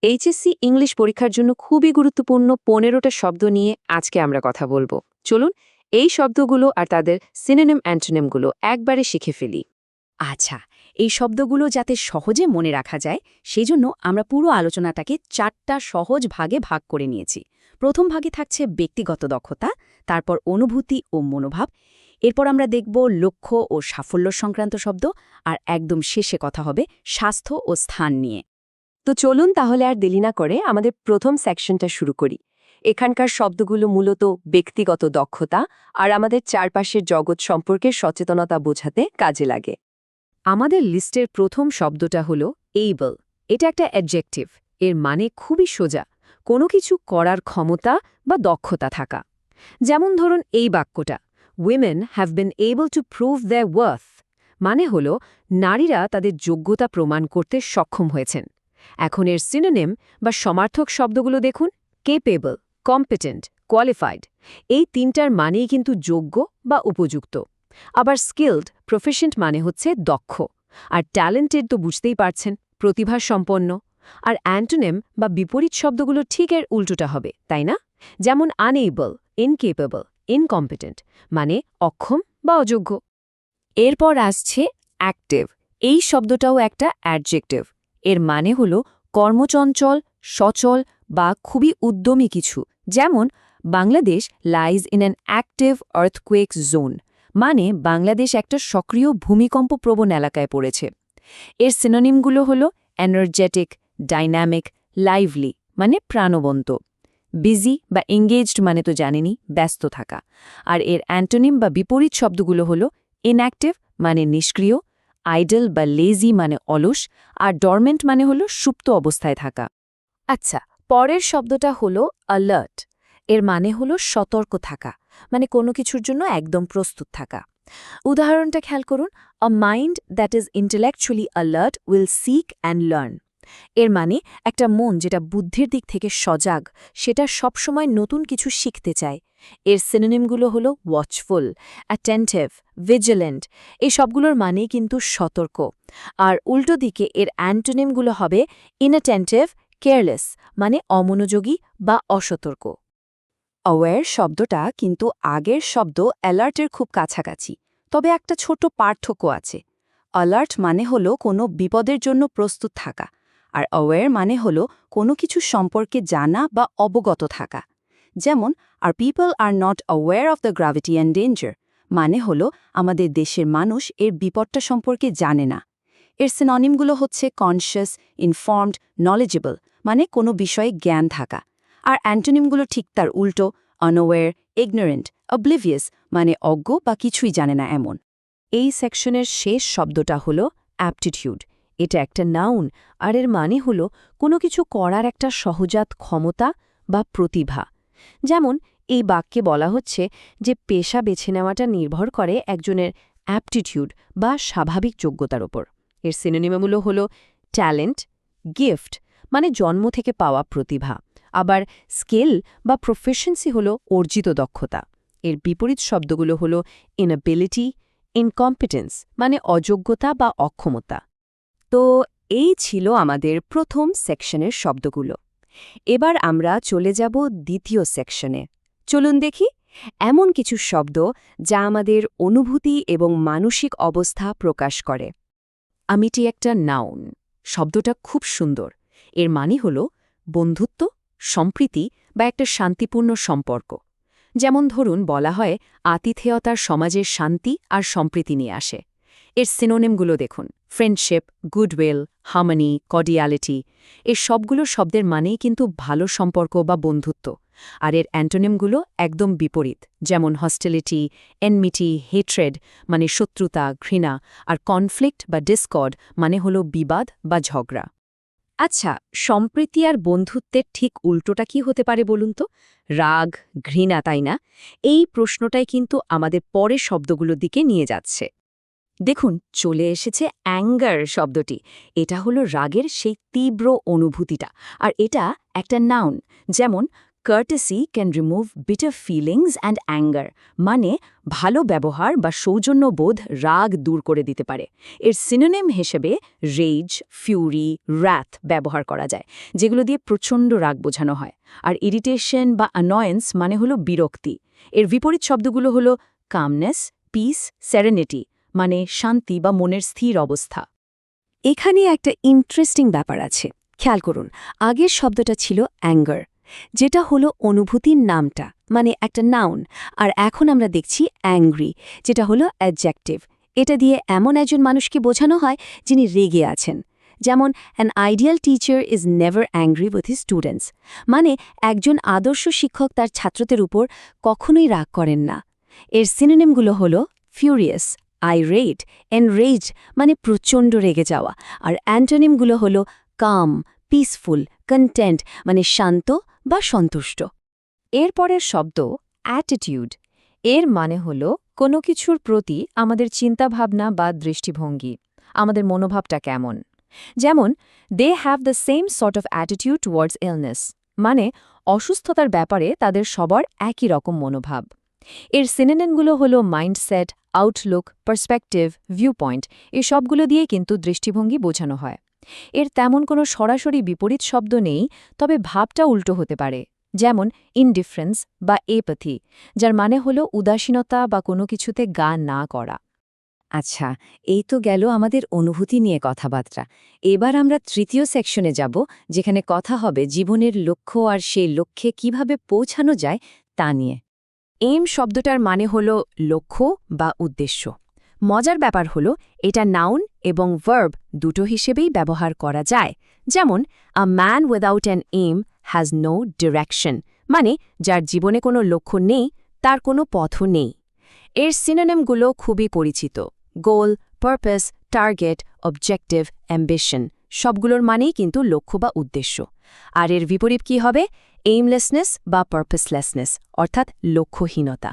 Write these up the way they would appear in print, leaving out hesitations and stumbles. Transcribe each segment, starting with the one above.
HSC English পরীক্ষার জন্য খুবই গুরুত্বপূর্ণ ১৫টা শব্দ নিয়ে আজকে আমরা কথা বলবো। চলুন এই শব্দগুলো আর তাদের সিনোনিম অ্যান্টোনিমগুলো একবারে শিখে ফেলি। আচ্ছা, এই শব্দগুলো যাতে সহজে মনে রাখা যায় সেজন্য আমরা পুরো আলোচনাটাকে ৪টা সহজ ভাগে ভাগ করে নিয়েছি। প্রথম ভাগে থাকছে ব্যক্তিগত দক্ষতা, তারপর অনুভূতি ও মনোভাব, এরপর আমরা দেখব লক্ষ্য ও সাফল্য সংক্রান্ত শব্দ, আর একদম শেষে কথা হবে স্বাস্থ্য ও স্থান নিয়ে। তো চলুন তাহলে আর দেরি না করে আমাদের প্রথম সেকশনটা শুরু করি। এখানকার শব্দগুলো মূলত ব্যক্তিগত দক্ষতা আর আমাদের চারপাশের জগৎ সম্পর্কে সচেতনতা বোঝাতে কাজে লাগে। আমাদের লিস্টের প্রথম শব্দটা হলো এইবল। এটা একটা অ্যাডজেক্টিভ। এর মানে খুবই সোজা, কোনো কিছু করার ক্ষমতা বা দক্ষতা থাকা। যেমন ধরুন এই বাক্যটা, women have been able to prove there worth, মানে হলো নারীরা তাদের যোগ্যতা প্রমাণ করতে সক্ষম হয়েছেন। এখন এর সিনোনিম বা সমার্থক শব্দগুলো দেখুন, কেপেবল, কম্পিটেন্ট, কোয়ালিফাইড। এই তিনটার মানেই কিন্তু যোগ্য বা উপযুক্ত। আবার স্কিলড, প্রফেশন্ট মানে হচ্ছে দক্ষ। আর ট্যালেন্টেড তো বুঝতেই পারছেন, প্রতিভা সম্পন্ন। আর অ্যান্টোনিম বা বিপরীত শব্দগুলো ঠিক এর উল্টোটা হবে, তাই না? যেমন আনএবল, ইনকেপেবল, ইনকম্পিটেন্ট মানে অক্ষম বা অযোগ্য। এরপর আসছে অ্যাক্টিভ। এই শব্দটাও একটা অ্যাডজেক্টিভ। এর মানে হল কর্মচঞ্চল, সচল বা খুবই উদ্যমী কিছু। যেমন Bangladesh lies in an active earthquake zone, মানে বাংলাদেশ একটা সক্রিয় ভূমিকম্পপ্রবণ এলাকায় পড়েছে। এর সিনোনিমগুলো হল এনার্জেটিক, ডাইনামিক, লাইভলি মানে প্রাণবন্ত, বিজি বা এঙ্গেজড মানে তো জানেনই ব্যস্ত থাকা। আর এর অ্যান্টোনিম বা বিপরীত শব্দগুলো হল ইনঅ্যাক্টিভ মানে নিষ্ক্রিয়, আইডল বা লেজি মানে অলস, আর ডরমেন্ট মানে হল সুপ্ত অবস্থায় থাকা। আচ্ছা, পরের শব্দটা হলো অ্যালার্ট। এর মানে হলো সতর্ক থাকা, মানে কোনো কিছুর জন্য একদম প্রস্তুত থাকা। উদাহরণটা খেয়াল করুন, a mind that is intellectually alert will seek and learn. এর মানে একটা মন যেটা বুদ্ধির দিক থেকে সজাগ, সেটা সবসময় নতুন কিছু শিখতে চায়। এর সিনোনিমগুলো হলো ওয়াচফুল, অ্যাটেন্টিভ, ভিজিল্যান্ট। এই সবগুলোর মানেই কিন্তু সতর্ক। আর উল্টো দিকে এর অ্যান্টোনিমগুলো হবে ইনঅ্যাটেন্টিভ, কেয়ারলেস মানে অমনোযোগী বা অসতর্ক। অ্যাওয়্যার শব্দটা কিন্তু আগের শব্দ অ্যালার্টের খুব কাছাকাছি, তবে একটা ছোট পার্থক্য আছে। অ্যালার্ট মানে হলো কোনো বিপদের জন্য প্রস্তুত থাকা, আর অ্যাওয়্যার মানে হলো কোনো কিছু সম্পর্কে জানা বা অবগত থাকা। যেমন our people are not aware of the gravity and danger, মানে হলো আমাদের দেশের মানুষ এর বিপদটা সম্পর্কে জানে না। এর সিনোনিমগুলো হচ্ছে কনশিয়াস, ইনফর্মড, নলেজেবল মানে কোনো বিষয়ে জ্ঞান থাকা। আর অ্যান্টোনিমগুলো ঠিক তার উল্টো, আনঅ্যাওয়্যার, ইগনোরেন্ট, অবলিভিয়াস মানে অজ্ঞ বা কিছুই জানে না এমন। এই সেকশনের শেষ শব্দটা হলো অ্যাপটিটিউড। এটা একটা নাউন, আর এর মানে হলো কোনো কিছু করার একটা সহজাত ক্ষমতা বা প্রতিভা। যেমন এই বাক্যে বলা হচ্ছে যে পেশা বেছে নেওয়াটা নির্ভর করে একজনের অ্যাপটিটিউড বা স্বাভাবিক যোগ্যতার ওপর। এর সিনোনিমগুলো হলো ট্যালেন্ট, গিফট মানে জন্ম থেকে পাওয়া প্রতিভা। আবার স্কিল বা প্রফেশনসি হলো অর্জিত দক্ষতা। এর বিপরীত শব্দগুলো হলো ইনএবিলিটি, ইনকম্পিটেন্স মানে অযোগ্যতা বা অক্ষমতা। তো এই ছিল আমাদের প্রথম সেকশনের শব্দগুলো। এবার আমরা চলে যাব দ্বিতীয় সেকশনে। চলুন দেখি এমন কিছু শব্দ যা আমাদের অনুভূতি এবং মানসিক অবস্থা প্রকাশ করে। আমিটি একটা নাউন। শব্দটা খুব সুন্দর। এর মানে হল বন্ধুত্ব, সম্প্রীতি বা একটা শান্তিপূর্ণ সম্পর্ক। যেমন ধরুন বলা হয় আতিথেয়তার সমাজের শান্তি আর সম্প্রীতি নিয়ে আসে। এর সিনোনিমগুলো দেখুন, ফ্রেন্ডশিপ, গুডউইল, হার্মনি, কর্ডিয়ালিটি। এর সবগুলো শব্দের মানেই কিন্তু ভালো সম্পর্ক বা বন্ধুত্ব। আর এর অ্যান্টোনিমগুলো একদম বিপরীত, যেমন হস্টিলিটি, এনমিটি, হেট্রেড মানে শত্রুতা, ঘৃণা, আর কনফ্লিক্ট বা ডিসকর্ড মানে হল বিবাদ বা ঝগড়া। আচ্ছা, সম্প্রীতি আর বন্ধুত্বের ঠিক উল্টোটা কি হতে পারে বলুন তো? রাগ, ঘৃণা, তাই না? এই প্রশ্নটাই কিন্তু আমাদের পরের শব্দগুলোর দিকে নিয়ে যাচ্ছে। দেখুন চলে এসেছে অ্যাঙ্গার শব্দটি। এটা হলো রাগের সেই তীব্র অনুভূতিটা, আর এটা একটা নাউন। যেমন courtesy can remove bitter feelings and anger মানে ভালো ব্যবহার বা সৌজন্যবোধ রাগ দূর করে দিতে পারে। এর সিনোনিম হিসেবে রেজ, ফিউরি, wrath ব্যবহার করা যায়, যেগুলো দিয়ে প্রচণ্ড রাগ বোঝানো হয়। আর ইরিটেশন বা অ্যানয়েন্স মানে হলো বিরক্তি। এর বিপরীত শব্দগুলো হলো কামনেস, পিস, সেরেনিটি মানে শান্তি বা মনের স্থির অবস্থা। এখানে একটা ইন্টারেস্টিং ব্যাপার আছে, খেয়াল করুন। আগের শব্দটা ছিল অ্যাঙ্গার, যেটা হলো অনুভূতির নামটা, মানে একটা নাউন। আর এখন আমরা দেখছি অ্যাংরি, যেটা হলো অ্যাডজেক্টিভ। এটা দিয়ে এমন একজন মানুষকে বোঝানো হয় যিনি রেগে আছেন। যেমন an ideal teacher is never angry with his students, মানে একজন আদর্শ শিক্ষক তার ছাত্রদের উপর কখনোই রাগ করেন না। এর সিনোনিমগুলো হলো ফিউরিয়াস, আইরেট, এনরেজড মানে প্রচণ্ড রেগে যাওয়া, আর অ্যান্টোনিমগুলো হলো কাম, পিসফুল, কন্টেন্ট মানে শান্ত বা সন্তুষ্ট। এরপরের শব্দ অ্যাটিটিউড। এর মানে হল কোনো কিছুর প্রতি আমাদের চিন্তাভাবনা বা দৃষ্টিভঙ্গি, আমাদের মনোভাবটা কেমন। যেমন they have the same sort of attitude towards illness, মানে অসুস্থতার ব্যাপারে তাদের সবার একই রকম মনোভাব। এর সিনোনিমগুলো হলো mindset, Outlook, perspective, view point. এই সবগুলো দিয়ে কিন্তু দৃষ্টিভঙ্গি বোঝানো হয়। এর তেমন কোনো সরাসরি বিপরীত শব্দ নেই, তবে ভাবটা উল্টো হতে পারে। যেমন ইনডিফারেন্স বা এপ্যাথি, যার মানে হলো উদাসীনতা বা কোনো কিছুতে গা না করা। আচ্ছা, এই তো গেল আমাদের অনুভূতি নিয়ে কথাবার্তা। এবার আমরা তৃতীয় সেকশনে যাব, যেখানে কথা হবে জীবনের লক্ষ্য আর সেই লক্ষ্যে কিভাবে পৌঁছানো যায় তা নিয়ে। এইম শব্দটার মানে হল লক্ষ্য বা উদ্দেশ্য। মজার ব্যাপার হলো এটা নাউন এবং ভার্ব দুটো হিসেবেই ব্যবহার করা যায়। যেমন a man without an aim has no direction, মানে যার জীবনে কোনো লক্ষ্য নেই, তার কোনো পথও নেই। এর সিনোনিমগুলো খুবই পরিচিত: গোল, পারপাস, টার্গেট, অবজেক্টিভ, অ্যাম্বিশন, সবগুলোর মানেই কিন্তু লক্ষ্য বা উদ্দেশ্য। আর এর বিপরীত কী হবে? এইমলেসনেস বা পারপাসলেসনেস, অর্থাৎ লক্ষ্যহীনতা।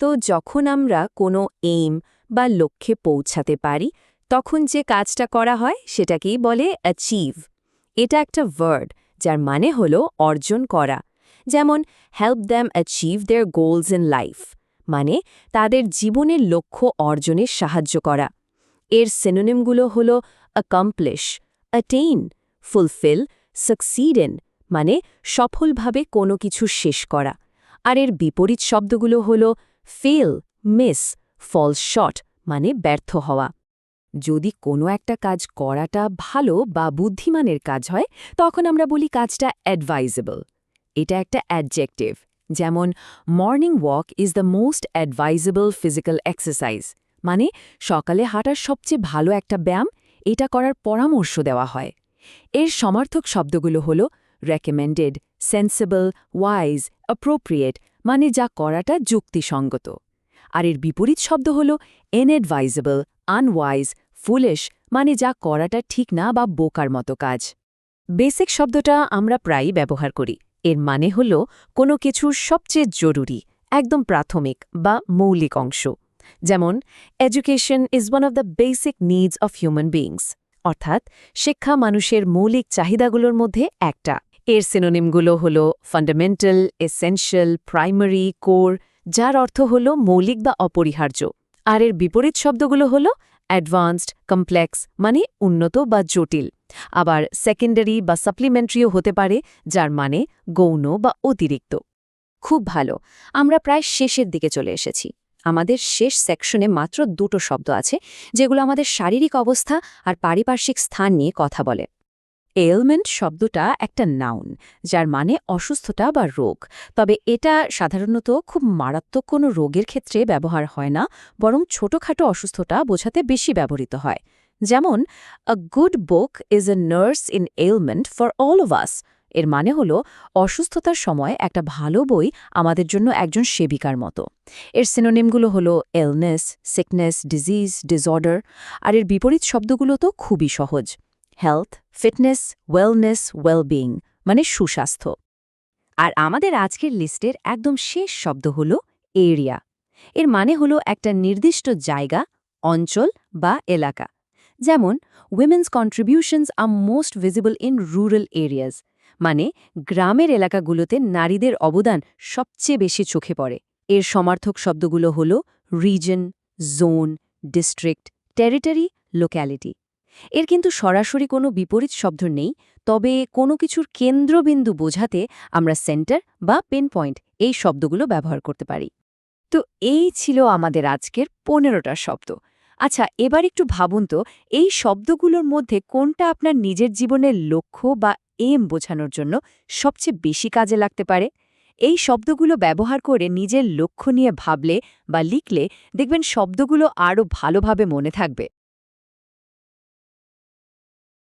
তো যখন আমরা কোনো এইম বা লক্ষ্যে পৌঁছাতে পারি, তখন যে কাজটা করা হয় সেটাকেই বলে অ্যাচিভ। এটা একটা ভার্ব যার মানে হল অর্জন করা। যেমন help them achieve there goals in life, মানে তাদের জীবনের লক্ষ্য অর্জনে সাহায্য করা। এর সিনোনিমগুলো হল accomplish, attain, fulfil, succeed in, মানে সফলভাবে কোনো কিছু শেষ করা। আর এর বিপরীত শব্দগুলো হল ফেল, মিস, ফলস শর্ট, মানে ব্যর্থ হওয়া। যদি কোনো একটা কাজ করাটা ভালো বা বুদ্ধিমানের কাজ হয়, তখন আমরা বলি কাজটা অ্যাডভাইজেবল। এটা একটা অ্যাডজেক্টিভ। যেমন morning walk is the most advisable physical exercise, মানে সকালে হাঁটার সবচেয়ে ভালো একটা ব্যায়াম, এটা করার পরামর্শ দেওয়া হয়। এর সমার্থক শব্দগুলো হল রেকমেন্ডেড, সেন্সিবল, ওয়াইজ, অ্যাপ্রোপ্রিয়েট, মানে যা করাটা যুক্তিসঙ্গত। আর এর বিপরীত শব্দ হল ইনঅ্যাডভাইজেবল, আনওয়াইজ, ফুলিশ, মানে যা করাটা ঠিক না বা বোকার মতো কাজ। বেসিক শব্দটা আমরা প্রায়ই ব্যবহার করি। এর মানে হল কোনো কিছুর সবচেয়ে জরুরি, একদম প্রাথমিক বা মৌলিক অংশ। যেমন education is one of the basic needs of human beings, অর্থাৎ শিক্ষা মানুষের মৌলিক চাহিদাগুলোর মধ্যে একটা। এর সিনোনিমগুলো হল ফান্ডামেন্টাল, এসেনশিয়াল, প্রাইমারি, কোর, যার অর্থ হল মৌলিক বা অপরিহার্য। আর এর বিপরীত শব্দগুলো হল অ্যাডভান্সড, কমপ্লেক্স, মানে উন্নত বা জটিল। আবার সেকেন্ডারি বা সাপ্লিমেন্টারিও হতে পারে, যার মানে গৌণ বা অতিরিক্ত। খুব ভালো, আমরা প্রায় শেষের দিকে চলে এসেছি। আমাদের শেষ সেকশনে মাত্র দুটো শব্দ আছে, যেগুলো আমাদের শারীরিক অবস্থা আর পারিপার্শ্বিক স্থান নিয়ে কথা বলে। এলমেন্ট শব্দটা একটা নাউন, যার মানে অসুস্থতা বা রোগ। তবে এটা সাধারণত খুব মারাত্মক কোনো রোগের ক্ষেত্রে ব্যবহার হয় না, বরং ছোটখাটো অসুস্থতা বোঝাতে বেশি ব্যবহৃত হয়। যেমন a good book is a nurse in element for all of us. এর মানে হল অসুস্থতার সময় একটা ভালো বই আমাদের জন্য একজন সেবিকার মতো। এর সিনোনিমগুলো হল ইলনেস, সিকনেস, ডিজিজ, ডিসঅর্ডার। আর এর বিপরীত শব্দগুলো তো খুবই সহজ: হেলথ, ফিটনেস, ওয়েলনেস, ওয়েলবিং, মানে সুস্বাস্থ্য। আর আমাদের আজকের লিস্টের একদম শেষ শব্দ হল এরিয়া। এর মানে হল একটা নির্দিষ্ট জায়গা, অঞ্চল বা এলাকা। যেমন women's contributions are most visible in rural areas, মানে গ্রামের এলাকাগুলোতে নারীদের অবদান সবচেয়ে বেশি চোখে পড়ে। এর সমার্থক শব্দগুলো হল reason, zone, district, territory, locality. এর কিন্তু সরাসরি কোনো বিপরীত শব্দ নেই, তবে কোনো কিছুর কেন্দ্রবিন্দু বোঝাতে আমরা সেন্টার বা পেন পয়েন্ট এই শব্দগুলো ব্যবহার করতে পারি। তো এই ছিল আমাদের আজকের 15টা শব্দ। আচ্ছা, এবার একটু ভাবুন তো, এই শব্দগুলোর মধ্যে কোনটা আপনার নিজের জীবনের লক্ষ্য বা এম বোঝানোর জন্য সবচেয়ে বেশি কাজে লাগতে পারে? এই শব্দগুলো ব্যবহার করে নিজের লক্ষ্য নিয়ে ভাবলে বা লিখলে দেখবেন শব্দগুলো আরও ভালোভাবে মনে থাকবে।